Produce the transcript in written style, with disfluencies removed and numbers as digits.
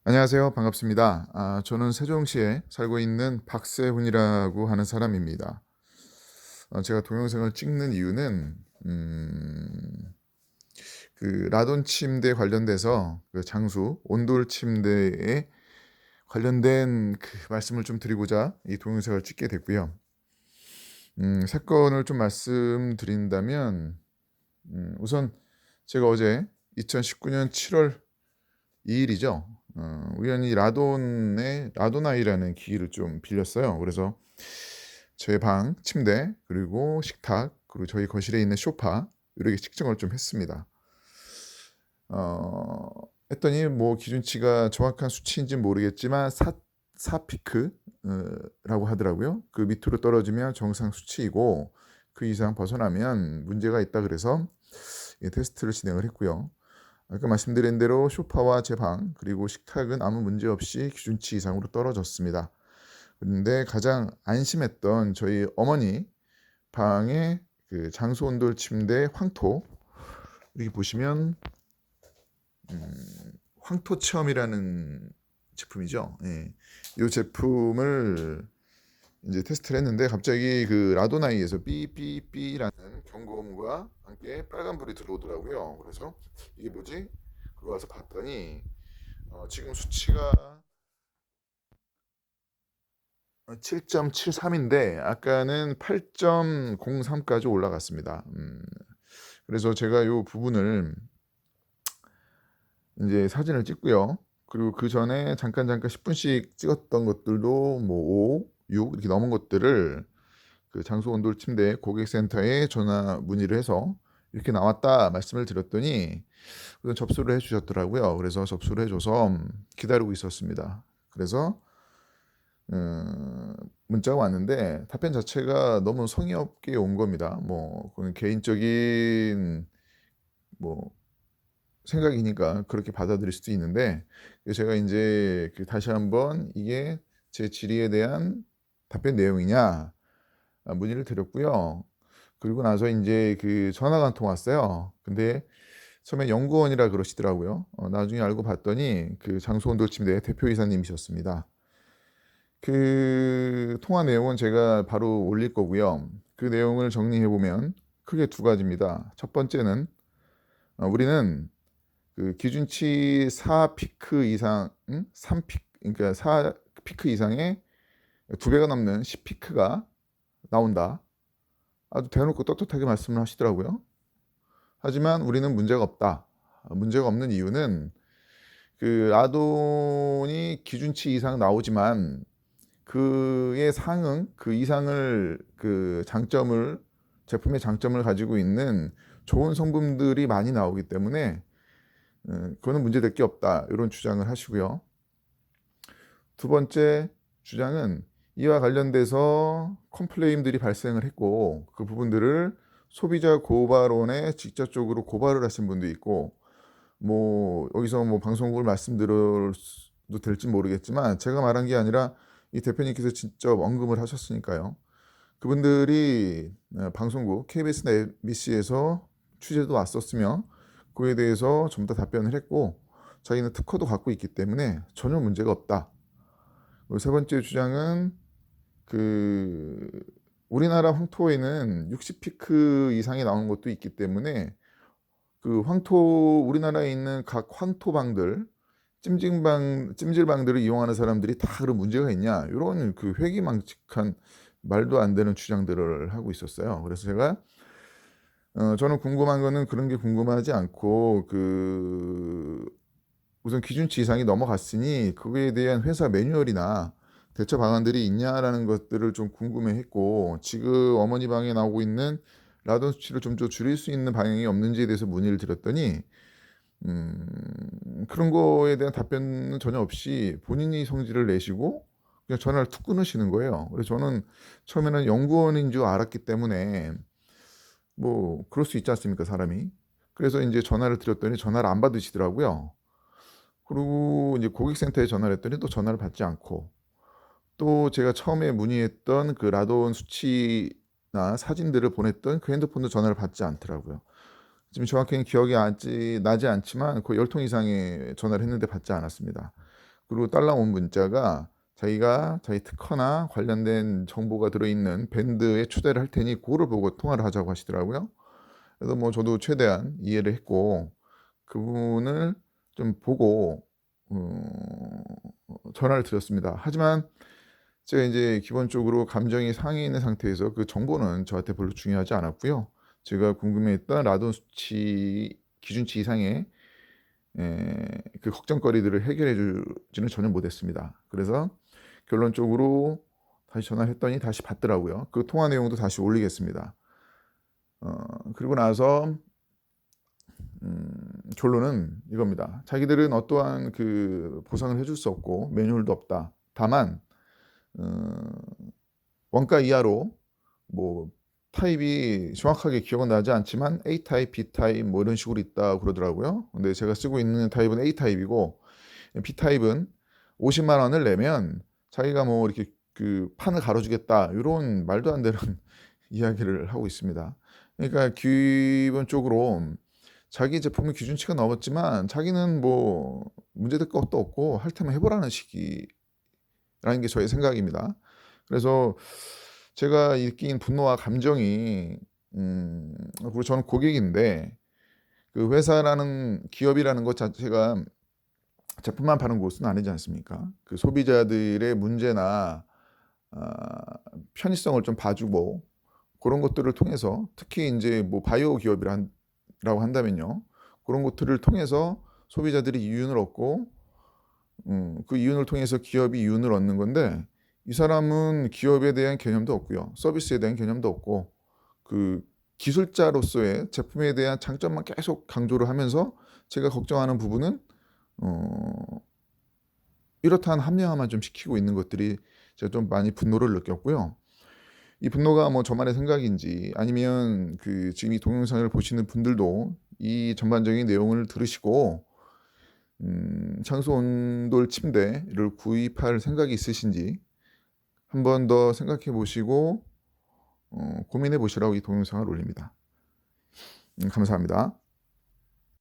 안녕하세요. 반갑습니다. 저는 세종시에 살고 있는 박세훈이라고 하는 사람입니다. 제가 동영상을 찍는 이유는 라돈 침대 관련돼서 그 장수 온돌 침대에 관련된 그 말씀을 좀 드리고자 이 동영상을 찍게 됐고요. 사건을 좀 말씀드린다면 우선 제가 어제 2019년 7월 2일이죠. 우연히 라도나이라는 기기를 좀 빌렸어요. 그래서 저희 방 침대 그리고 식탁 그리고 저희 거실에 있는 소파 이렇게 측정을 좀 했습니다. 어 했더니 뭐 기준치가 정확한 수치인지는 모르겠지만 사 피크 라고 하더라고요. 그 밑으로 떨어지면 정상 수치이고 그 이상 벗어나면 문제가 있다 그래서 테스트를 진행을 했고요. 아까 말씀드린 대로 소파와 제 방 그리고 식탁은 아무 문제 없이 기준치 이상으로 떨어졌습니다. 그런데 가장 안심했던 저희 어머니 방의 그 장수 온돌 침대 황토, 여기 보시면 황토 체험이라는 제품이죠. 예. 이 제품을 이제 테스트를 했는데 갑자기 그 라도나이에서 삐삐삐라는 경고음과 함께 빨간불이 들어오더라고요. 그래서 이게 뭐지? 그거 와서 봤더니 지금 수치가 7.73인데 아까는 8.03까지 올라갔습니다. 그래서 제가 이 부분을 이제 사진을 찍고요. 그리고 그 전에 잠깐 10분씩 찍었던 것들도 뭐 5, 6 이렇게 넘은 것들을 그 장소 온돌 침대 고객센터에 전화 문의를 해서 이렇게 나왔다 말씀을 드렸더니 우선 접수를 해 주셨더라고요. 그래서 접수를 해 줘서 기다리고 있었습니다. 그래서 문자가 왔는데 답변 자체가 너무 성의 없게 온 겁니다. 뭐 그건 개인적인 뭐 생각이니까 그렇게 받아들일 수도 있는데 제가 인제 다시 한번 이게 제 질의에 대한 답변 내용이냐 문의를 드렸고요. 그리고 나서 인제 전화가 한 통 왔어요. 근데 처음에 연구원이라 그러시더라고요. 나중에 알고 봤더니 장소 온돌 침대 대표이사님이셨습니다. 그 통화 내용은 제가 바로 올릴 거고요. 그 내용을 정리해 보면 크게 두 가지입니다. 첫 번째는 우리는 그 기준치 4 피크 이상 3 피 그러니까 4 피크 이상의 두 배가 넘는 10 피크가 나온다. 아주 대놓고 떳떳하게 말씀을 하시더라고요. 하지만 우리는 문제가 없다. 문제가 없는 이유는 아동이 기준치 이상 나오지만 그의 상응 그 이상을 장점을 제품의 장점을 가지고 있는 좋은 성분들이 많이 나오기 때문에 그거는 문제될 게 없다. 이런 주장을 하시고요. 두 번째 주장은 이와 관련돼서 컴플레인들이 발생을 했고 그 부분들을 소비자 고발원에 직접적으로 고발을 하신 분도 있고 뭐 여기서 뭐 방송국을 말씀드려도 될지 모르겠지만 제가 말한 게 아니라 이 대표님께서 직접 언급을 하셨으니까요. 그분들이 방송국 KBS나 MBC에서 취재도 왔었으며 그에 대해서 전부 다 답변을 했고 자기는 특허도 갖고 있기 때문에 전혀 문제가 없다. 그리고 세 번째 주장은 그 우리나라 황토에는 60 피크 이상이 나오는 것도 있기 때문에 우리나라에 있는 각 황토방들 찜질방들을 이용하는 사람들이 다 그런 문제가 있냐 이런 회기망측한 말도 안 되는 주장들을 하고 있었어요. 그래서 제가 저는 궁금한 거는 그런 게 궁금하지 않고 우선 기준치 이상이 넘어갔으니 그거에 대한 회사 매뉴얼이나 대처 방안들이 있냐라는 것들을 좀 궁금해했고 지금 어머니 방에 나오고 있는 라돈 수치를 좀 더 줄일 수 있는 방향이 없는지에 대해서 문의를 드렸더니 그런 거에 대한 답변은 전혀 없이 본인이 성질을 내시고 그냥 전화를 툭 끊으시는 거예요. 그래서 저는 처음에는 연구원인 줄 알았기 때문에 뭐 그럴 수 있지 않습니까, 사람이. 그래서 인제 전화를 드렸더니 전화를 안 받으시더라고요. 그리고 이제 고객센터에 전화를 했더니 또 전화를 받지 않고 또 제가 처음에 문의했던 라돈 수치나 사진들을 보냈던 그 핸드폰도 전화를 받지 않더라고요. 지금 정확히는 기억이 나지 않지만 거의 10통 이상의 전화를 했는데 받지 않았습니다. 그리고 딸랑 온 문자가 자기가 자기 특허나 관련된 정보가 들어있는 밴드에 초대를 할 테니 그거를 보고 통화를 하자고 하시더라고요. 그래서 뭐 저도 최대한 이해를 했고 그분을 좀 보고 전화를 드렸습니다. 하지만 제가 이제 기본적으로 감정이 상해 있는 상태에서 그 정보는 저한테 별로 중요하지 않았고요. 제가 궁금해했던 라돈 수치 기준치 이상의 그 걱정거리들을 해결해 주지는 전혀 못했습니다. 그래서 결론적으로 다시 전화를 했더니 다시 받더라고요. 그 통화 내용도 다시 올리겠습니다. 그리고 나서 결론은 이겁니다. 자기들은 어떠한 그 보상을 해줄 수 없고 매뉴얼도 없다. 다만 원가 이하로 뭐 타입이 정확하게 기억은 나지 않지만 A 타입, B 타입 뭐 이런 식으로 있다 그러더라고요. 근데 제가 쓰고 있는 타입은 A 타입이고 B 타입은 50만 원을 내면 자기가 뭐 이렇게 그 판을 갈아주겠다 이런 말도 안 되는 이야기를 하고 있습니다. 그러니까 기본적으로 자기 제품의 기준치가 넘었지만 자기는 뭐 문제될 것도 없고 할 테면 해보라는 식이라는 게 저의 생각입니다. 그래서 제가 느낀 분노와 감정이 그리고 저는 고객인데 그 회사라는 기업이라는 것 자체가 제품만 파는 곳은 아니지 않습니까? 그 소비자들의 문제나 편의성을 좀 봐주고 그런 것들을 통해서 특히 이제 뭐 바이오 기업이라고 한다면요. 그런 것들을 통해서 소비자들이 이윤을 얻고 그 이윤을 통해서 기업이 이윤을 얻는 건데 이 사람은 기업에 대한 개념도 없고요. 서비스에 대한 개념도 없고 그 기술자로서의 제품에 대한 장점만 계속 강조를 하면서 제가 걱정하는 부분은 이렇다한 합리화만 좀 시키고 있는 것들이 제가 좀 많이 분노를 느꼈고요. 이 분노가 뭐 저만의 생각인지 아니면 그 지금 이 동영상을 보시는 분들도 이 전반적인 내용을 들으시고 창수 온돌 침대를 구입할 생각이 있으신지 한 번 더 생각해 보시고 고민해 보시라고 이 동영상을 올립니다. 감사합니다.